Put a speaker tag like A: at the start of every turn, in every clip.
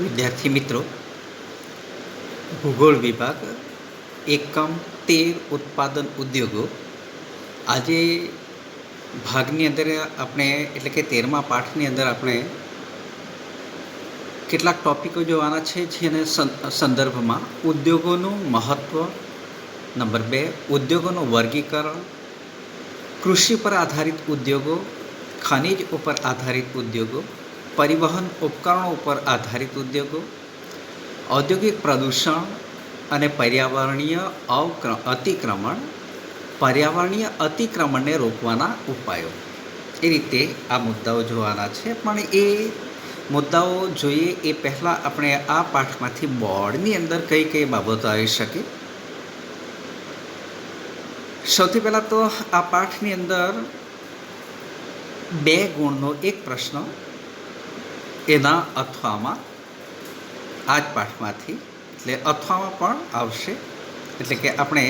A: વિદ્યાર્થી મિત્રો, ભૂગોળ વિભાગ એકમ 13 ઉત્પાદન ઉદ્યોગો આજે ભાગની અંદર આપણે એટલે કે 13મા પાઠની અંદર આપણે કેટલાક ટોપિકો જોવાના છે, જેને સંદર્ભમાં ઉદ્યોગોનું મહત્ત્વ, નંબર 2 ઉદ્યોગોનું વર્ગીકરણ, કૃષિ પર આધારિત ઉદ્યોગો, ખનિજ ઉપર આધારિત ઉદ્યોગો, પરિવહન ઉપકરણો ઉપર આધારિત ઉદ્યોગો, ઔદ્યોગિક પ્રદૂષણ અને પર્યાવરણીય અતિક્રમણને રોકવાના ઉપાયો. એ રીતે આ મુદ્દાઓ જોવાના છે. પણ એ મુદ્દાઓ જોઈએ એ પહેલાં આપણે આ પાઠમાંથી બોર્ડની અંદર કઈ કઈ બાબતો આવી શકે. સૌથી પહેલાં તો આ પાઠની અંદર 2 ગુણનો એક પ્રશ્ન એના અથવામાં આ જ પાઠમાંથી એટલે અથવામાં પણ આવશે. એટલે કે આપણે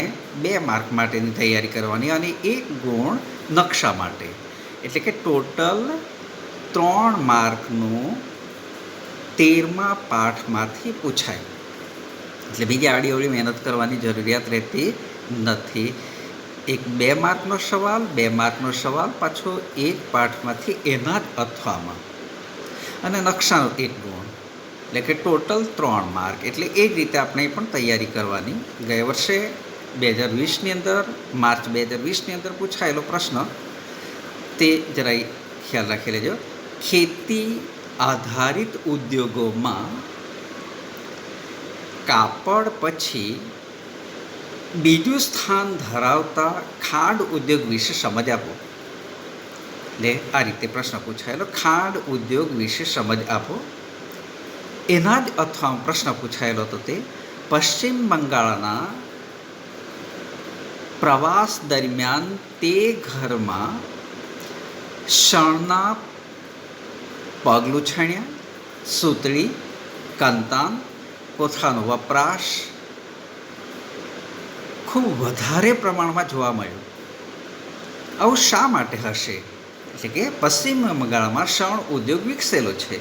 A: 2 માર્ક માટેની તૈયારી કરવાની અને 1 ગુણ નકશા માટે, એટલે કે ટોટલ 3 માર્કનું 13મા પાઠમાંથી પૂછાય. એટલે બીજી આડીઅવળી મહેનત કરવાની જરૂરિયાત રહેતી નથી. એક 2 માર્કનો સવાલ, 2 માર્કનો સવાલ, પાછો 1 પાઠમાંથી એના જ અથવામાં અને નકશાનો 1 ગુણ, એટલે કે ટોટલ 3 માર્ક. એટલે એ જ રીતે આપણે પણ તૈયારી કરવાની. ગયા વર્ષે 2020ની અંદર, માર્ચ 2020ની અંદર પૂછાયેલો પ્રશ્ન તે જરાય ખ્યાલ રાખી લેજો. ખેતી આધારિત ઉદ્યોગોમાં કાપડ પછી બીજું સ્થાન ધરાવતા ખાંડ ઉદ્યોગ વિશે સમજ આપો. એટલે આ રીતે પ્રશ્ન પૂછાયેલો, ખાંડ ઉદ્યોગ વિશે સમજ આપો. એના જ અથવા પ્રશ્ન પૂછાયેલો હતો તે પશ્ચિમ બંગાળના પ્રવાસ દરમિયાન તે ઘરમાં શણના પગલુછણિયા, સૂતળી, કંતાન, કોથળાનો વપરાશ ખૂબ વધારે પ્રમાણમાં જોવા મળ્યો. આવું શા માટે હશે? એટલે કે પશ્ચિમ બંગાળમાં શણ ઉદ્યોગ વિકસેલો છે,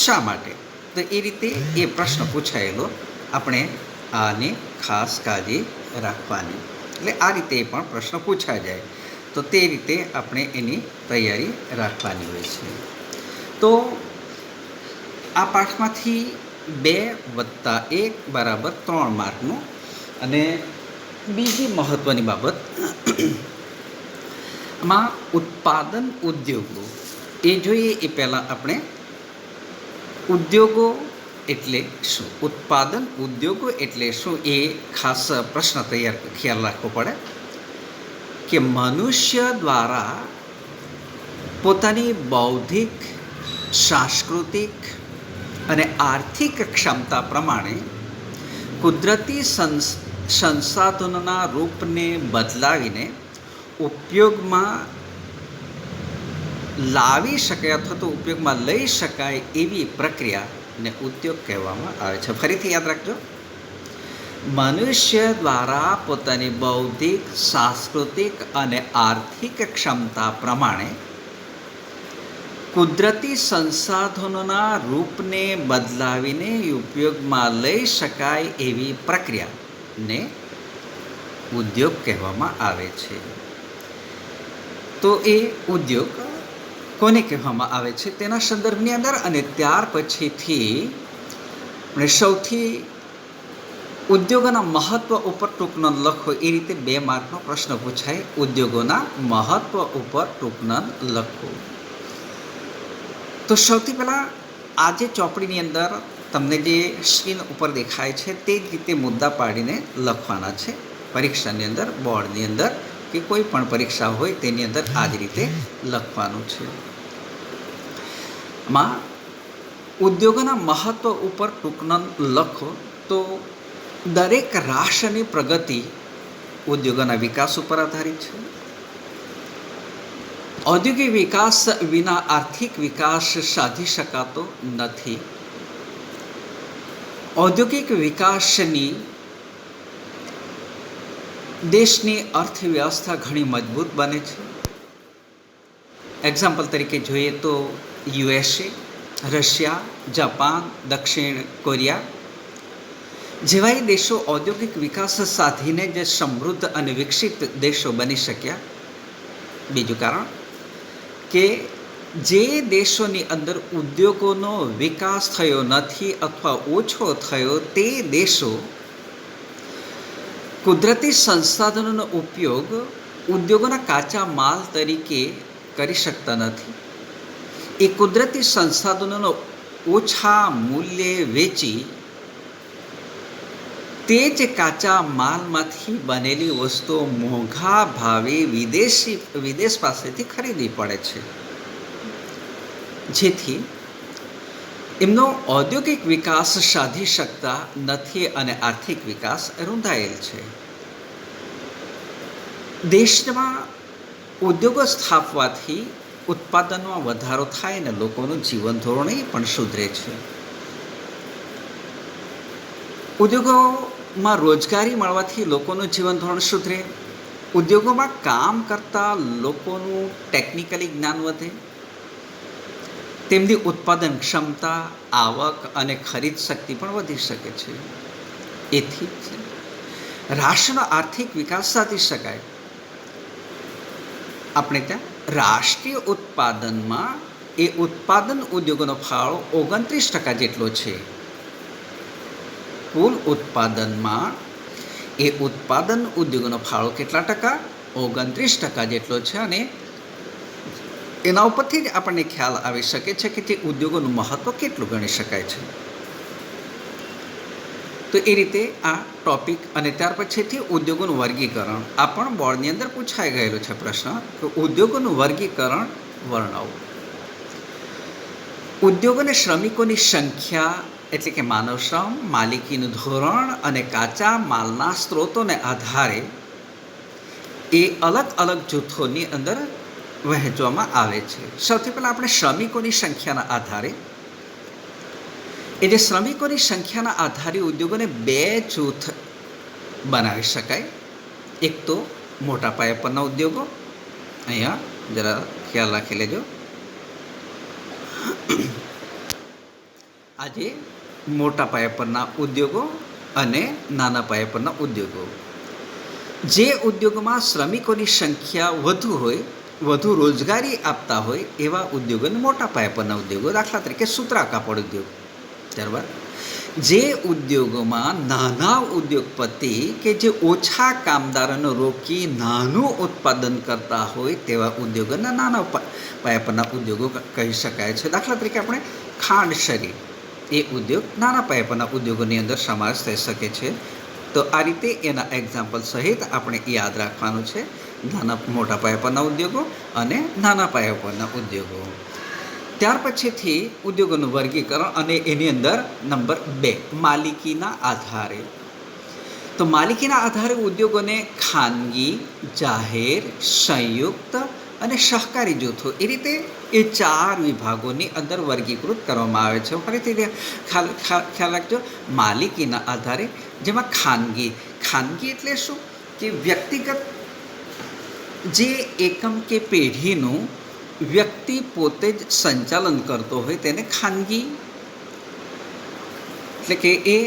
A: શા માટે? તો એ રીતે એ પ્રશ્ન પૂછાયેલો. આપણે આને ખાસ કાળજી રાખવાની. એટલે આ રીતે પણ પ્રશ્ન પૂછાઈ જાય તો તે રીતે આપણે એની તૈયારી રાખવાની હોય છે. તો આ પાઠમાંથી 2 + 1 = 3 માર્કનું. અને બીજી મહત્ત્વની બાબત માં ઉત્પાદન ઉદ્યોગો એ જોઈએ એ પહેલાં આપણે ઉદ્યોગો એટલે શું, ઉત્પાદન ઉદ્યોગો એટલે શું એ ખાસ પ્રશ્ન ખ્યાલ રાખવો પડે કે મનુષ્ય દ્વારા પોતાની બૌદ્ધિક, સાંસ્કૃતિક અને આર્થિક ક્ષમતા પ્રમાણે કુદરતી સંસાધનોના રૂપને બદલાવીને ઉપયોગમાં લાવી શકાય અથવા તો ઉપયોગમાં લઈ શકાય એવી પ્રક્રિયાને ઉદ્યોગ કહેવામાં આવે છે. ફરીથી યાદ રાખજો, મનુષ્ય દ્વારા પોતાની બૌદ્ધિક, સાંસ્કૃતિક અને આર્થિક ક્ષમતા પ્રમાણે કુદરતી સંસાધનોના રૂપને બદલાવીને ઉપયોગમાં લઈ શકાય એવી પ્રક્રિયાને ઉદ્યોગ કહેવામાં આવે છે. તો એ ઉદ્યોગ કોને કહેવામાં આવે છે તેના સંદર્ભની અંદર અને ત્યાર પછીથી સૌથી ઉદ્યોગોના મહત્ત્વ ઉપર ટૂંક નોંધ લખો. એ રીતે 2 માર્કનો પ્રશ્ન પૂછાય. ઉદ્યોગોના મહત્ત્વ ઉપર ટૂંક નોંધ લખો. તો સૌથી પહેલાં આ જે ચોપડીની અંદર તમને જે સ્ક્રીન ઉપર દેખાય છે તે જ રીતે મુદ્દા પાડીને લખવાના છે. પરીક્ષાની અંદર, બોર્ડની અંદર કે કોઈ પણ પરીક્ષા હોય તેની અંદર આ જ રીતે લખવાનું છે. માં ઉદ્યોગોના મહત્ત્વ ઉપર ટૂંક નોંધ લખો. તો દરેક રાષ્ટ્રની પ્રગતિ ઉદ્યોગોના વિકાસ ઉપર આધારિત છે. ઔદ્યોગિક વિકાસ વિના આર્થિક વિકાસ સાધી શકાતો નથી. ઔદ્યોગિક વિકાસની દેશની અર્થવ્યવસ્થા ઘણી મજબૂત બને છે. એક્ઝામ્પલ તરીકે જોઈએ તો USA, રશિયા, જાપાન, દક્ષિણ કોરિયા જેવા દેશો ઔદ્યોગિક વિકાસ સાધીને જે સમૃદ્ધ અને વિકસિત દેશો બની શક્યા. બીજું કારણ કે જે દેશોની અંદર ઉદ્યોગોનો વિકાસ થયો નથી અથવા ઓછો થયો તે દેશો કુદરતી સંસાધનોનો ઉપયોગ ઉદ્યોગોના કાચા માલ તરીકે કરી શકતા નથી. એ કુદરતી સંસાધનોનો ઓછા મૂલ્યે વેચી તે જ કાચા માલમાંથી બનેલી વસ્તુઓ મોંઘા ભાવે વિદેશ પાસેથી ખરીદવી પડે છે, જેથી એમનો ઔદ્યોગિક વિકાસ સાધી શકતા નથી અને આર્થિક વિકાસ રૂંધાયેલ છે. દેશમાં ઉદ્યોગો સ્થાપવાથી ઉત્પાદનમાં વધારો થાય અને લોકોનું જીવન ધોરણ પણ સુધરે છે. ઉદ્યોગોમાં રોજગારી મળવાથી લોકોનું જીવન ધોરણ સુધરે. ઉદ્યોગોમાં કામ કરતા લોકોનું ટેકનિકલી જ્ઞાન વધે. તેમની ઉત્પાદન ક્ષમતા, આવક અને ખરીદ શક્તિ પણ વધી શકે છે. એથી રાષ્ટ્રનો આર્થિક વિકાસ સાધી શકાય. આપણે ત્યાં રાષ્ટ્રીય ઉત્પાદનમાં એ ઉત્પાદન ઉદ્યોગોનો ફાળો 29% જેટલો છે. કુલ ઉત્પાદનમાં એ ઉત્પાદન ઉદ્યોગોનો ફાળો કેટલા ટકા? 29% જેટલો છે. અને એના ઉપરથી જ આપણને ખ્યાલ આવી શકે છે કે તે ઉદ્યોગોનું મહત્ત્વ કેટલું ગણી શકાય છે. તો એ રીતે આ ટોપિક અને ત્યાર પછીથી ઉદ્યોગોનું વર્ગીકરણ આ પણ બોર્ડની અંદર પૂછાઈ ગયેલો છે પ્રશ્ન કે ઉદ્યોગોનું વર્ગીકરણ વર્ણવો. ઉદ્યોગોને શ્રમિકોની સંખ્યા એટલે કે માનવ શ્રમ, માલિકીનું ધોરણ અને કાચા માલના સ્ત્રોતોને આધારે એ અલગ અલગ જૂથોની અંદર વહેંચવામાં આવે છે. સૌથી પહેલાં આપણે શ્રમિકોની સંખ્યાના આધારે એ જે શ્રમિકોની સંખ્યાના આધારે ઉદ્યોગોને 2 જૂથ બનાવી શકાય. એક તો મોટા પાયા પરના ઉદ્યોગો, અહીંયા જરા ખ્યાલ રાખી લેજો. આજે મોટા પાયા પરના ઉદ્યોગો અને નાના પાયા પરના ઉદ્યોગો. જે ઉદ્યોગોમાં શ્રમિકોની સંખ્યા વધુ હોય, વધુ રોજગારી આપતા હોય એવા ઉદ્યોગોને મોટા પાયા પરના ઉદ્યોગો. દાખલા તરીકે સૂતરા કાપડ ઉદ્યોગ. ત્યારબાદ જે ઉદ્યોગોમાં નાના ઉદ્યોગપતિ કે જે ઓછા કામદારોને રોકી નાનું ઉત્પાદન કરતા હોય તેવા ઉદ્યોગોના નાના પાયા પરના ઉદ્યોગો કહી શકાય છે. દાખલા તરીકે આપણે ખાંડ શરીર એ ઉદ્યોગ નાના પાયા પરના ઉદ્યોગોની અંદર સમાવેશ થઈ શકે છે. તો આ રીતે એના એક્ઝામ્પલ સહિત આપણે યાદ રાખવાનું છે. મોટા પાયા પરના ઉદ્યોગો અને નાના પાયા પરના ઉદ્યોગો. ત્યાર પછીથી ઉદ્યોગોનું વર્ગીકરણ અને એની અંદર નંબર 2 માલિકીના આધારે. તો માલિકીના આધારે ઉદ્યોગોને ખાનગી, જાહેર, સંયુક્ત અને સહકારી જૂથો એ રીતે એ 4 વિભાગોની અંદર વર્ગીકૃત કરવામાં આવે છે. ફરીથી ખ્યાલ રાખજો. માલિકીના આધારે જેમાં ખાનગી એટલે શું કે વ્યક્તિગત જે એકમ કે પેઢીનું વ્યક્તિ પોતે જ સંચાલન કરતો હોય તેને ખાનગી એટલે કે એ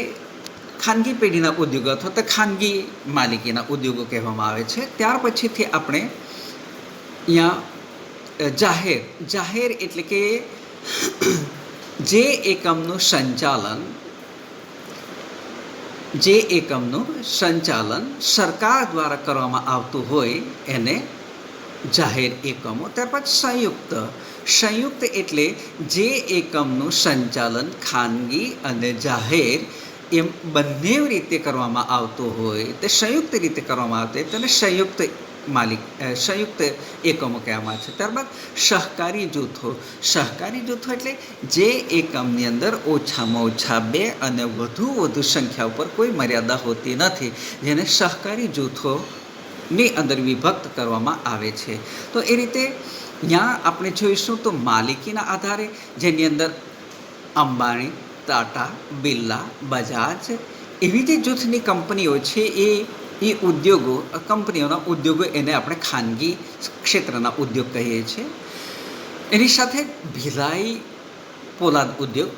A: ખાનગી પેઢીના ઉદ્યોગો અથવા તો ખાનગી માલિકીના ઉદ્યોગો કહેવામાં આવે છે. ત્યાર પછીથી આપણે અહીંયા જાહેર એટલે કે જે એકમનું સંચાલન સરકાર દ્વારા કરવામાં આવતું હોય એને જાહેર એકમો. ત્યારબાદ સંયુક્ત એટલે જે એકમનું સંચાલન ખાનગી અને જાહેર એમ બંને રીતે કરવામાં આવતું હોય તે સંયુક્ત રીતે કરવામાં આવતું હોય તેને સંયુક્ત એકમો કહેવામાં આવે છે. ત્યારબાદ સહકારી જૂથો એટલે જે એકમની અંદર ઓછામાં ઓછા 2 અને વધુ સંખ્યા ઉપર કોઈ મર્યાદા હોતી નથી, જેને સહકારી જૂથોની અંદર વિભક્ત કરવામાં આવે છે. તો એ રીતે ત્યાં આપણે જોઈશું તો માલિકીના આધારે જેની અંદર અંબાણી, ટાટા, બિરલા, બજાજ એવી જે જૂથની કંપનીઓ છે એ કંપનીઓના ઉદ્યોગો એને આપણે ખાનગી ક્ષેત્રના ઉદ્યોગ કહીએ છીએ. એની સાથે ભિલાઈ પોલાદ ઉદ્યોગ,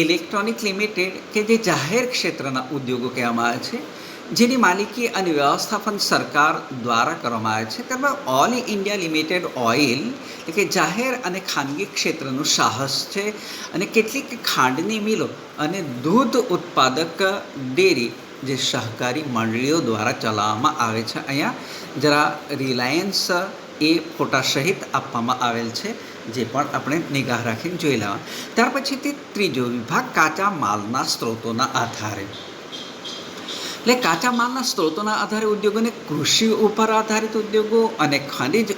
A: ઇલેક્ટ્રોનિક લિમિટેડ કે જે જાહેર ક્ષેત્રના ઉદ્યોગો કહેવામાં આવે છે, જેની માલિકી અને વ્યવસ્થાપન સરકાર દ્વારા કરવામાં આવે છે. ત્યારબાદ ઓલ ઇન્ડિયા લિમિટેડ ઓઇલ એટલે કે જાહેર અને ખાનગી ક્ષેત્રનું સાહસ છે, અને કેટલીક ખાંડની મિલો અને દૂધ ઉત્પાદક ડેરી જે સહકારી મંડળીઓ દ્વારા ચલાવવામાં આવે છે. અહીંયા જરા રિલાયન્સ એ ફોટા સહિત આપવામાં આવેલ છે, જે પણ આપણે નિગાહ રાખીને જોઈ લેવા. ત્યાર પછીથી ત્રીજો વિભાગ કાચા માલના સ્ત્રોતોના આધારે. એટલે કાચા માલના સ્ત્રોતોના આધારે ઉદ્યોગોને કૃષિ ઉપર આધારિત ઉદ્યોગો અને ખનિજ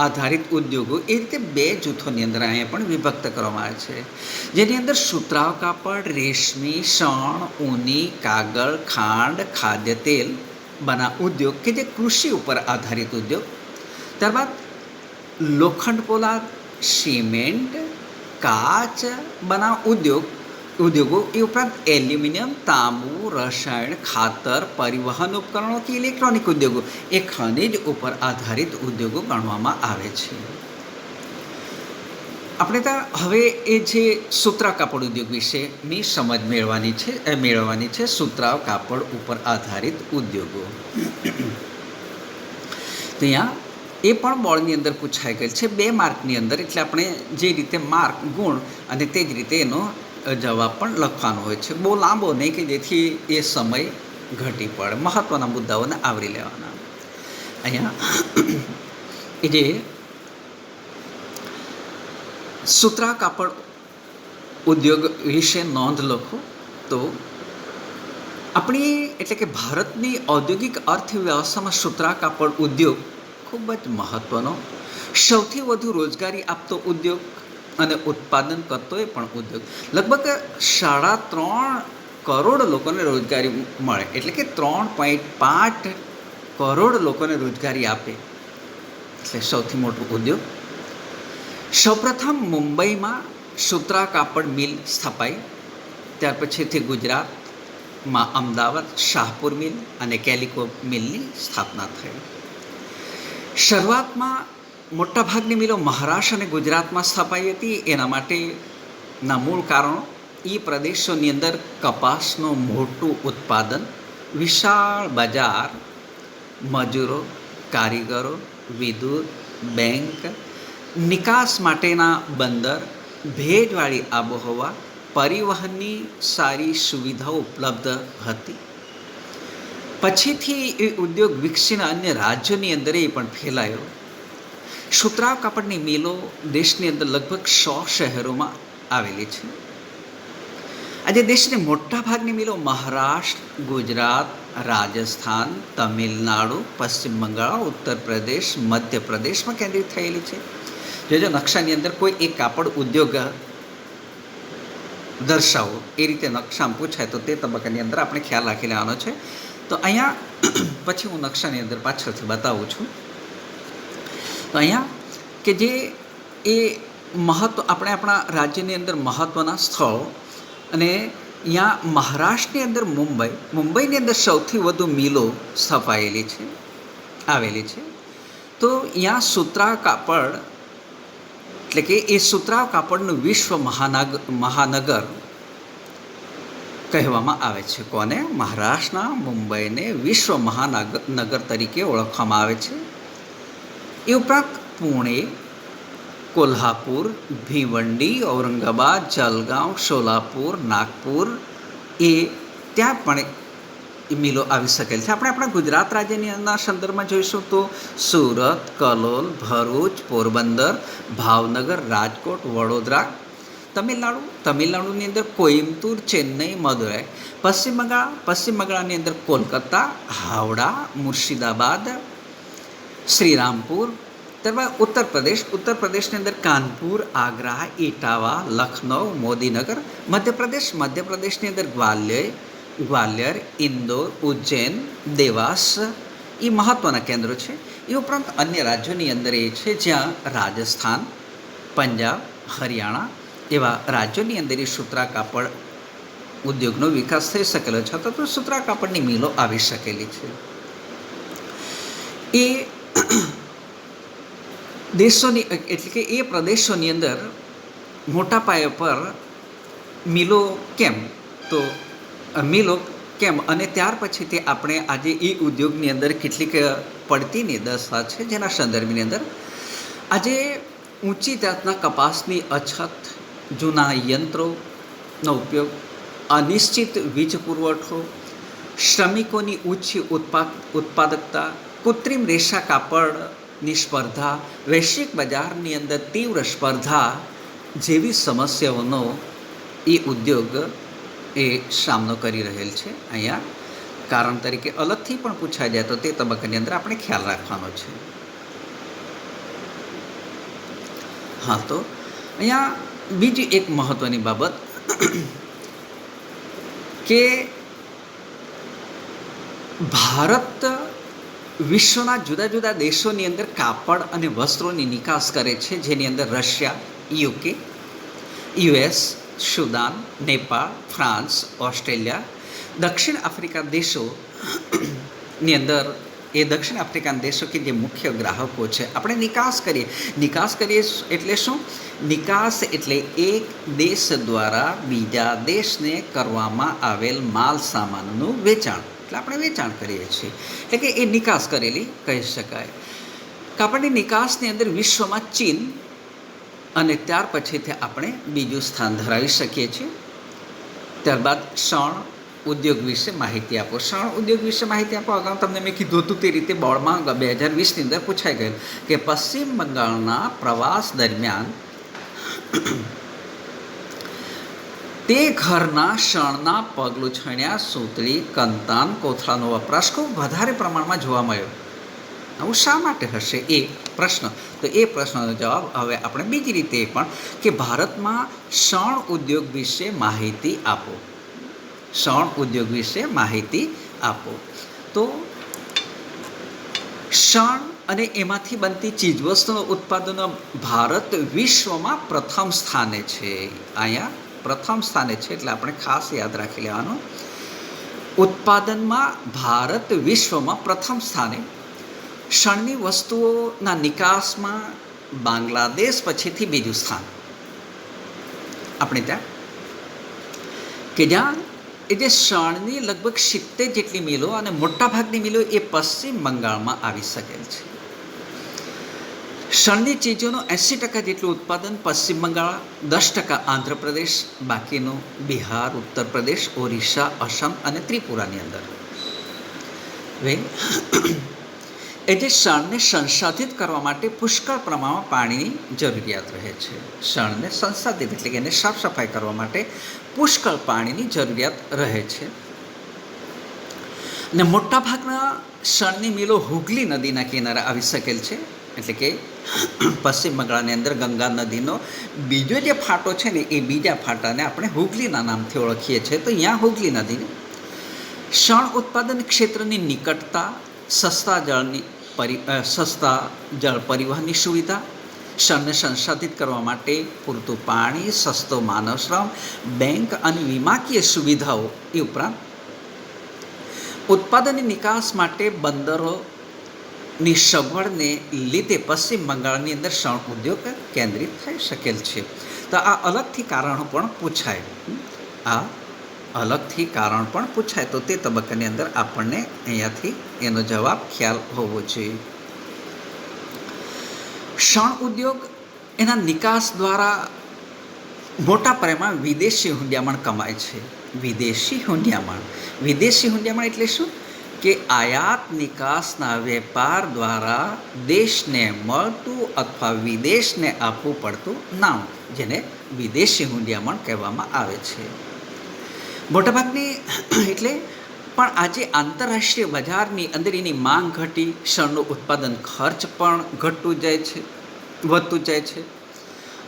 A: આધારિત ઉદ્યોગો એ રીતે બે જૂથોની અંદર અહીંયા પણ વિભક્ત કરવામાં આવે છે, જેની અંદર સુતરાઉ કાપડ, રેશમી, શણ, ઊની, કાગળ, ખાંડ, ખાદ્ય તેલ બના ઉદ્યોગ કે જે કૃષિ ઉપર આધારિત ઉદ્યોગ. ત્યારબાદ લોખંડ પોલાદ, સિમેન્ટ, કાચ બના ઉદ્યોગો એ ઉપરાંત એલ્યુમિનિયમ, તાંબુ, રસાયણ, ખાતર, પરિવહન ઉપકરણો કે ઇલેક્ટ્રોનિક ઉદ્યોગો એ ખનિજ ઉપર આધારિત ઉદ્યોગો ગણવામાં આવે છે. આપણે ત્યાં હવે એ જે સુતરાઉ કાપડ ઉદ્યોગ વિશેની સમજ મેળવવાની છે. સુતરાઉ કાપડ ઉપર આધારિત ઉદ્યોગો ત્યાં એ પણ બોર્ડની અંદર પૂછાઈ ગયેલ છે 2 માર્કની અંદર. એટલે આપણે જે રીતે માર્ક, ગુણ અને તે જ રીતે એનો જવાબ પણ લખવાનો હોય છે. બહુ લાંબો નહીં કે જેથી એ સમય ઘટી પડે. મહત્ત્વના મુદ્દાઓને આવરી લેવાના. અહીંયા એ જે સુતરાઉ કાપડ ઉદ્યોગ વિશે નોંધ લખો તો આપણી એટલે કે ભારતની ઔદ્યોગિક અર્થવ્યવસ્થામાં સુતરાઉ કાપડ ઉદ્યોગ ખૂબ જ મહત્ત્વનો, સૌથી વધુ રોજગારી આપતો ઉદ્યોગ અને ઉત્પાદન કરતો એ પણ ઉદ્યોગ. લગભગ 3.5 કરોડ લોકોને રોજગારી મળે, એટલે કે 3.5 કરોડ લોકોને રોજગારી આપે, એટલે સૌથી મોટો ઉદ્યોગ. સૌપ્રથમ મુંબઈમાં સુતરાઉ કાપડ મિલ સ્થપાઈ. ત્યાર પછીથી ગુજરાતમાં અમદાવાદ શાહપુર મિલ અને કેલિકો મિલની સ્થાપના થઈ. શરૂઆતમાં મોટાભાગની મિલો મહારાષ્ટ્ર અને ગુજરાતમાં સ્થપાઈ હતી. એના માટેના મૂળ કારણો એ પ્રદેશોની અંદર કપાસનું મોટું ઉત્પાદન, વિશાળ બજાર, મજૂરો, કારીગરો, વિદ્યુત, બેંક, નિકાસ માટેના બંદર, ભેજવાળી આબોહવા, પરિવહનની સારી સુવિધાઓ ઉપલબ્ધ હતી. પછીથી એ ઉદ્યોગ વિકસીને અન્ય રાજ્યોની અંદર એ પણ ફેલાયો. સુતરાઉ કાપડની મિલો દેશની અંદર લગભગ 100 શહેરોમાં આવેલી છે. આજે દેશની મોટાભાગની મિલો મહારાષ્ટ્ર, ગુજરાત, રાજસ્થાન, તમિલનાડુ, પશ્ચિમ બંગાળ, ઉત્તર પ્રદેશ, મધ્યપ્રદેશમાં કેન્દ્રિત થયેલી છે. જો નકશાની અંદર કોઈ એક કાપડ ઉદ્યોગ દર્શાવો એ રીતે નકશામાં પૂછાય તો તે તબક્કાની અંદર આપણે ખ્યાલ રાખી લેવાનો છે. તો અહીંયા પછી હું નકશાની અંદર પાછળથી બતાવું છું. તો અહીંયા કે જે એ આપણે આપણા રાજ્યની અંદર મહત્ત્વના સ્થળો, અને અહીંયા મહારાષ્ટ્રની અંદર મુંબઈની અંદર સૌથી વધુ મિલો સ્થપાયેલી છે, આવેલી છે. તો અહીંયા સુતરાઉ કાપડ એટલે કે એ સુતરાઉ કાપડનું વિશ્વ મહાનગર કહેવામાં આવે છે. કોને? મહારાષ્ટ્રના મુંબઈને વિશ્વ મહાનગર તરીકે ઓળખવામાં આવે છે. એ ઉપરાંત પુણે, કોલ્હાપુર, ભિવંડી, ઔરંગાબાદ, જલગાંવ, સોલાપુર, નાગપુર એ ત્યાં પણ મિલો આવી શકેલ છે. આપણે આપણા ગુજરાત રાજ્યની અંદર સંદર્ભમાં જોઈશું તો સુરત, કલોલ, ભરૂચ, પોરબંદર, ભાવનગર, રાજકોટ, વડોદરા. તમિલનાડુની અંદર કોઈમ્બતુર, ચેન્નઈ, મદુરાઈ. પશ્ચિમ બંગાળની અંદર કોલકાતા, હાવડા, મુર્શિદાબાદ, શ્રીરામપુર. ત્યારબાદ ઉત્તર પ્રદેશની અંદર કાનપુર, આગ્રા, ઇટાવા, લખનઉ, મોદીનગર. મધ્યપ્રદેશની અંદર ગ્વાલિયર, ઇન્દોર, ઉજ્જૈન, દેવાસ એ મહત્ત્વના કેન્દ્રો છે. એ ઉપરાંત અન્ય રાજ્યોની અંદર એ છે જ્યાં રાજસ્થાન, પંજાબ, હરિયાણા એવા રાજ્યોની અંદર એ સુતરાઉ કાપડ ઉદ્યોગનો વિકાસ થઈ શકેલો છે. તો સુતરાઉ કાપડની મિલો આવી શકેલી છે. એ દેશોની એટલે કે એ પ્રદેશોની અંદર મોટા પાયા પર મિલો કેમ, તો મિલો કેમ અને ત્યાર પછીથી આપણે આજે એ ઉદ્યોગની અંદર કેટલીક પડતી નિદર્શા છે જેના સંદર્ભની અંદર આજે ઊંચી જાતના કપાસની અછત, જૂના યંત્રોનો ઉપયોગ, અનિશ્ચિત વીજ પુરવઠો, શ્રમિકોની ઓછી ઉત્પાદકતા, કૃત્રિમ રેશા કાપડની સ્પર્ધા, વૈશ્વિક બજારની અંદર તીવ્ર સ્પર્ધા જેવી સમસ્યાઓનો એ ઉદ્યોગ એ સામનો કરી રહેલ છે. અહીંયા કારણ તરીકે અલગથી પણ પૂછાઈ જાય તો તે તબક્કાની અંદર આપણે ખ્યાલ રાખવાનો છે. હા, તો અહીંયા બીજી એક મહત્ત્વની બાબત કે ભારત વિશ્વના જુદા જુદા દેશોની અંદર કાપડ અને વસ્ત્રોની નિકાસ કરે છે, જેની અંદર Russia, UK, US, Sudan, Nepal, France, Australia, દક્ષિણ આફ્રિકા દેશોની અંદર એ દક્ષિણ આફ્રિકાના દેશો કે જે મુખ્ય ગ્રાહકો છે. આપણે નિકાસ કરીએ એટલે શું? નિકાસ એટલે એક દેશ દ્વારા બીજા દેશને કરવામાં આવેલ માલ સામાનનું વેચાણ, એટલે આપણે વેચાણ કરીએ છીએ, એટલે કે એ નિકાસ કરેલી કહી શકાય. કાપડની નિકાસની અંદર વિશ્વમાં ચીન અને ત્યાર પછીથી આપણે બીજું સ્થાન ધરાવી શકીએ છીએ. ત્યારબાદ શણ ઉદ્યોગ વિશે માહિતી આપો. શણ ઉદ્યોગ વિશે માહિતી આપો. અગાઉ તમને મેં કીધું હતું તે રીતે બોર્ડમાં 2020ની અંદર પૂછાઈ ગયેલ કે પશ્ચિમ બંગાળના પ્રવાસ દરમિયાન તે ઘરના શણના પગલુંછણિયા, સૂતળી, કંતાન, કોથળાનો વપરાશ ખૂબ વધારે પ્રમાણમાં જોવા મળ્યો. આવું શા માટે હશે એ પ્રશ્ન? તો એ પ્રશ્નનો જવાબ હવે આપણે બીજી રીતે પણ કે ભારતમાં શણ ઉદ્યોગ વિશે માહિતી આપો. શણ ઉદ્યોગ વિશે માહિતી આપો. તો શણ અને એમાંથી બનતી ચીજવસ્તુના ઉત્પાદનો ભારત વિશ્વમાં પ્રથમ સ્થાને છે. અહીંયા પ્રથમ સ્થાને છે એટલે આપણે ખાસ યાદ રાખી લેવાનું. ઉત્પાદનમાં ભારત વિશ્વમાં પ્રથમ સ્થાને. શણની વસ્તુઓના નિકાસમાં બાંગ્લાદેશ પછીથી બીજું સ્થાન આપણે ત્યાં, કે જ્યાં એ જે શણની લગભગ 70 જેટલી મિલો અને મોટાભાગની મિલો એ પશ્ચિમ બંગાળમાં આવી શકેલ છે. શણની ચીજોનું 80% જેટલું ઉત્પાદન પશ્ચિમ બંગાળ, 10% આંધ્રપ્રદેશ, બાકીનું બિહાર, ઉત્તર પ્રદેશ, ઓરિસ્સા, અસમ અને ત્રિપુરાની અંદર. એ જે શણને સંસાધિત કરવા માટે પુષ્કળ પ્રમાણમાં પાણીની જરૂરિયાત રહે છે. શણને સંસાધિત એટલે કે એને સાફ સફાઈ કરવા માટે પુષ્કળ પાણીની જરૂરિયાત રહે છે. અને મોટાભાગના શણની મિલો હુગલી નદીના કિનારે આવી શકેલ છે. એટલે કે પશ્ચિમ બંગાળની અંદર ગંગા નદીનો બીજો જે ફાટો છે ને એ બીજા ફાટાને આપણે હુગલીના નામથી ઓળખીએ છીએ. તો અહીંયા હુગલી નદીને શણ ઉત્પાદન ક્ષેત્રની નિકટતા, સસ્તા જળ પરિવહનની સુવિધા, શણને સંસાધિત કરવા માટે પૂરતું પાણી, સસ્તો માનવ શ્રમ, બેંક અને વીમાકીય સુવિધાઓ, એ ઉપરાંત ઉત્પાદનની નિકાસ માટે બંદરોની સગવડને લીધે પશ્ચિમ બંગાળની અંદર શણ ઉદ્યોગ કેન્દ્રિત થઈ શકેલ છે. તો આ અલગથી કારણ પણ પૂછાય. તો તે તબક્કાની અંદર આપણને અહીંયાથી એનો જવાબ ખ્યાલ હોવો જોઈએ. શણ ઉદ્યોગ એના નિકાસ દ્વારા મોટા પ્રમાણમાં વિદેશી હુંડિયામણ કમાય છે. વિદેશી હુંડિયામણ એટલે શું? કે આયાત નિકાસના વેપાર દ્વારા દેશને મળતું અથવા વિદેશને આપવું પડતું નાણું, જેને વિદેશી હુંડિયામણ કહેવામાં આવે છે. મોટાભાગની એટલે પણ આજે આંતરરાષ્ટ્રીય બજારની અંદર એની માંગ ઘટી, શણનું ઉત્પાદન ખર્ચ પણ વધતું જાય છે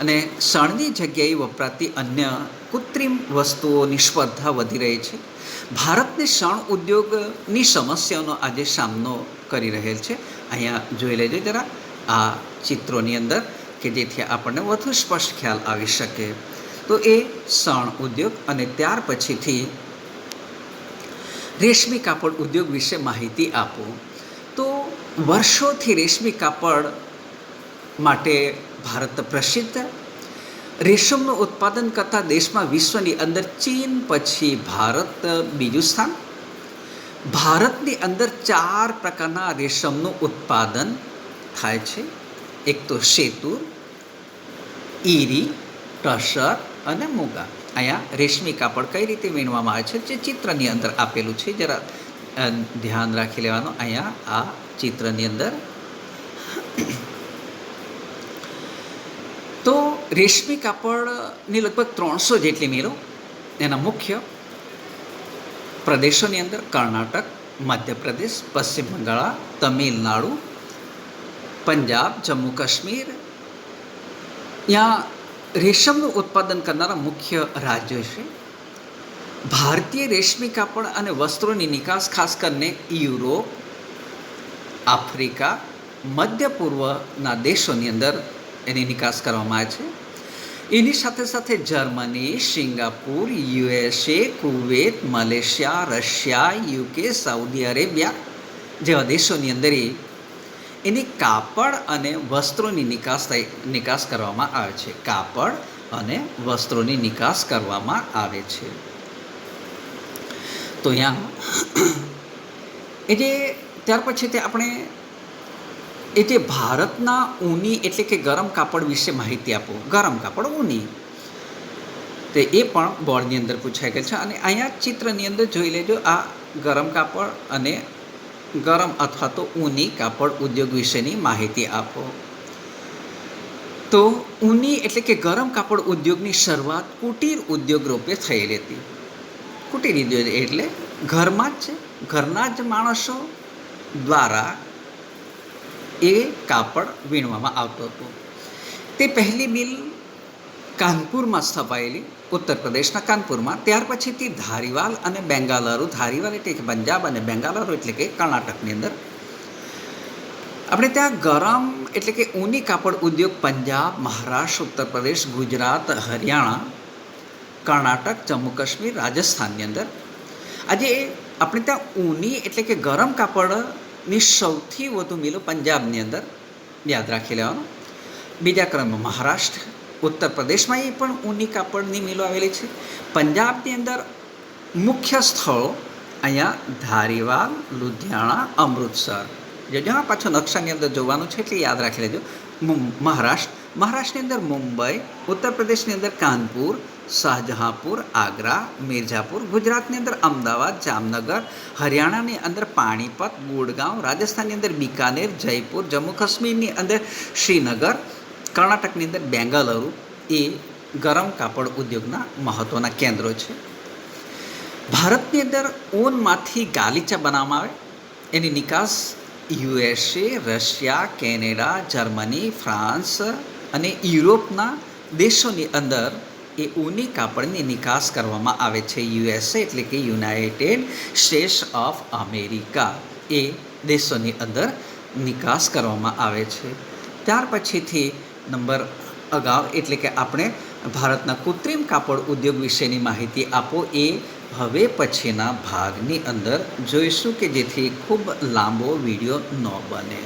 A: અને શણની જગ્યાએ વપરાતી અન્ય કૃત્રિમ વસ્તુઓની સ્પર્ધા વધી રહી છે. ભારતને શણ ઉદ્યોગની સમસ્યાઓનો આજે સામનો કરી રહેલ છે. અહીંયા જોઈ લેજો જરા આ ચિત્રોની અંદર, કે જેથી આપણને વધુ સ્પષ્ટ ખ્યાલ આવી શકે. તો એ શણ ઉદ્યોગ અને ત્યાર પછીથી રેશમી કાપડ ઉદ્યોગ વિશે માહિતી આપો. તો વર્ષોથી રેશમી કાપડ માટે ભારત પ્રસિદ્ધ. રેશમનું ઉત્પાદન કરતા દેશમાં વિશ્વની અંદર ચીન પછી ભારત બીજું સ્થાન. ભારતની અંદર 4 પ્રકારના રેશમનું ઉત્પાદન થાય છે. એક તો શેતુર, ઈરી, ટસર અને મુગા. અહીંયા રેશમી કાપડ કઈ રીતે વીણવામાં આવે છે જે ચિત્રની અંદર આપેલું છે, જરા ધ્યાન રાખી લેવાનું. અહીંયા આ ચિત્રની અંદર તો રેશમી કાપડની લગભગ 300 જેટલી મિલો એના મુખ્ય પ્રદેશોની અંદર કર્ણાટક, મધ્યપ્રદેશ, પશ્ચિમ બંગાળ, તમિલનાડુ, પંજાબ, જમ્મુ કાશ્મીર ત્યાં રેશમનું ઉત્પાદન કરનારા મુખ્ય રાજ્યો છે. ભારતીય રેશમી કાપડ અને વસ્ત્રોની નિકાસ ખાસ કરીને યુરોપ, આફ્રિકા, મધ્ય પૂર્વના દેશોની અંદર એની નિકાસ કરવામાં આવે છે. એની સાથે સાથે Germany, Singapore, USA, Kuwait, Malaysia, Russia, UK, Saudi Arabia જેવા દેશોની અંદર એની કાપડ અને વસ્ત્રોની નિકાસ કરવામાં આવે છે. કાપડ અને વસ્ત્રોની નિકાસ કરવામાં આવે છે. તો અહીંયા એ જે ત્યાર પછી તે આપણે એ જે ભારતના ઊની એટલે કે ગરમ કાપડ વિશે માહિતી આપો. ગરમ કાપડ ઊની તે એ પણ બોર્ડની અંદર પૂછાઈ ગયેલ છે. અને અહીંયા ચિત્રની અંદર જોઈ લેજો, આ ગરમ કાપડ અને ગરમ અથવા તો ઊની કાપડ ઉદ્યોગ વિશેની માહિતી આપો. તો ઊની એટલે કે ગરમ કાપડ ઉદ્યોગની શરૂઆત કુટીર ઉદ્યોગ રૂપે થયેલી હતી. કુટીર ઉદ્યોગ એટલે ઘરના જ માણસો દ્વારા એ કાપડ વીણવામાં આવતું હતું. તે પહેલી મિલ કાનપુરમાં સ્થપાયેલી, ઉત્તર પ્રદેશના કાનપુરમાં. ત્યાર પછીથી ધારીવાલ અને બેંગાલુરુ, ધારીવાલ એટલે કે પંજાબ અને બેંગાલુરુ એટલે કે કર્ણાટકની અંદર આપણે ત્યાં ગરમ એટલે કે ઊની કાપડ ઉદ્યોગ પંજાબ, મહારાષ્ટ્ર, ઉત્તર પ્રદેશ, ગુજરાત, હરિયાણા, કર્ણાટક, જમ્મુ કાશ્મીર, રાજસ્થાનની અંદર આજે આપણે ત્યાં ઊની એટલે કે ગરમ કાપડની સૌથી વધુ મિલો પંજાબની અંદર યાદ રાખી લેવાનું. બીજા ક્રમમાં મહારાષ્ટ્ર, ઉત્તર પ્રદેશમાં એ પણ ઊની કાપડની મિલો આવેલી છે. પંજાબની અંદર મુખ્ય સ્થળો અહીંયા ધારીવાલ, લુધિયાણા, અમૃતસર. જ્યાં પાછો નકશાની અંદર જોવાનું છે એટલે યાદ રાખી લેજો. મહારાષ્ટ્રની અંદર મુંબઈ, ઉત્તર પ્રદેશની અંદર કાનપુર, શાહજહાંપુર, આગ્રા, મિર્ઝાપુર, ગુજરાતની અંદર અમદાવાદ, જામનગર, હરિયાણાની અંદર પાણીપત, ગુડગાંવ, રાજસ્થાનની અંદર બિકાનેર, જયપુર, જમ્મુ કાશ્મીરની અંદર શ્રીનગર, કર્ણાટકની અંદર બેંગાલુરુ એ ગરમ કાપડ ઉદ્યોગના મહત્ત્વના કેન્દ્રો છે. ભારતની અંદર ઊનમાંથી ગાલીચા બનાવવામાં આવે. એની નિકાસ USA, Russia, Canada, Germany, France અને યુરોપના દેશોની અંદર એ ઊની કાપડની નિકાસ કરવામાં આવે છે. USA એટલે કે યુનાઇટેડ સ્ટેટ્સ ઓફ અમેરિકા એ દેશોની અંદર નિકાસ કરવામાં આવે છે. ત્યાર પછીથી નંબર અગાઉ એટલે કે આપણે ભારતના કૃત્રિમ કાપડ ઉદ્યોગ વિશેની માહિતી આપો એ હવે પછીના ભાગની અંદર જોઈશું કે જેથી ખૂબ લાંબો વિડીયો ન બને.